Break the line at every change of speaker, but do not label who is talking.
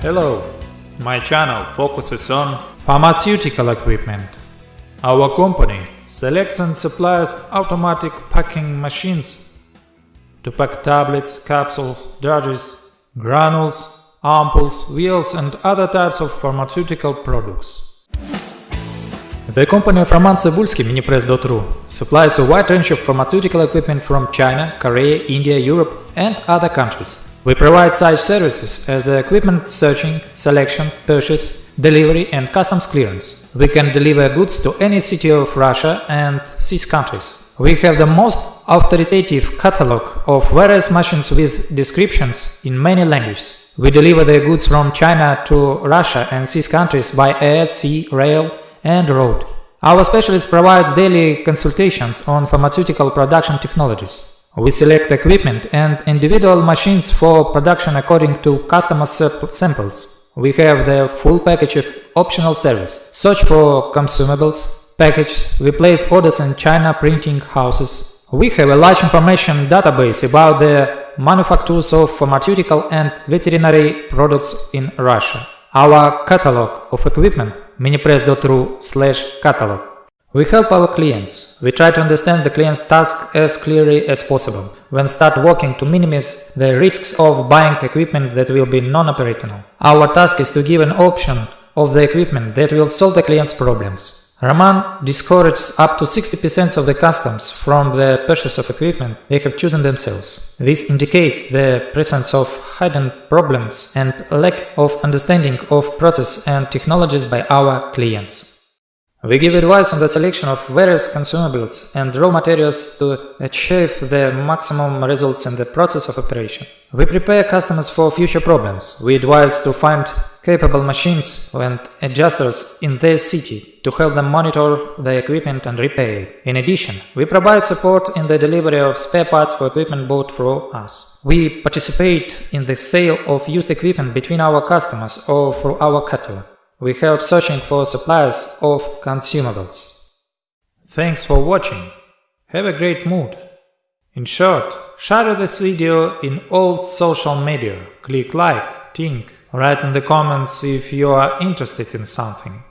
Hello, my channel focuses on pharmaceutical equipment. Our company selects and supplies automatic packing machines to pack tablets, capsules, drugs, granules, ampoules, vials and other types of pharmaceutical products. The company RomanTsibulsky Minipress.ru supplies a wide range of pharmaceutical equipment from China, Korea, India, Europe and other countries. We provide such services as equipment searching, selection, purchase, delivery and customs clearance. We can deliver goods to any city of Russia and CIS countries. We have the most authoritative catalog of various machines with descriptions in many languages. We deliver the goods from China to Russia and CIS countries by air, sea, rail and road. Our specialist provides daily consultations on pharmaceutical production technologies. We select equipment and individual machines for production according to customer samples. We have the full package of optional service. Search for consumables, package, we place orders in China printing houses. We have a large information database about the manufacturers of pharmaceutical and veterinary products in Russia. Our catalog of equipment, minipress.ru/catalog. We help our clients. We try to understand the client's task as clearly as possible, then start working to minimize the risks of buying equipment that will be non-operational. Our task is to give an option of the equipment that will solve the client's problems. Roman discourages up to 60% of the customers from the purchase of equipment they have chosen themselves. This indicates the presence of hidden problems and lack of understanding of process and technologies by our clients. We give advice on the selection of various consumables and raw materials to achieve the maximum results in the process of operation. We prepare customers for future problems. We advise to find capable machines and adjusters in their city to help them monitor the equipment and repair it. In addition, we provide support in the delivery of spare parts for equipment bought through us. We participate in the sale of used equipment between our customers or through our catalog. We help searching for suppliers of consumables. Thanks for watching. Have a great mood. In short, share this video in all social media. Click like, think, write in the comments if you are interested in something.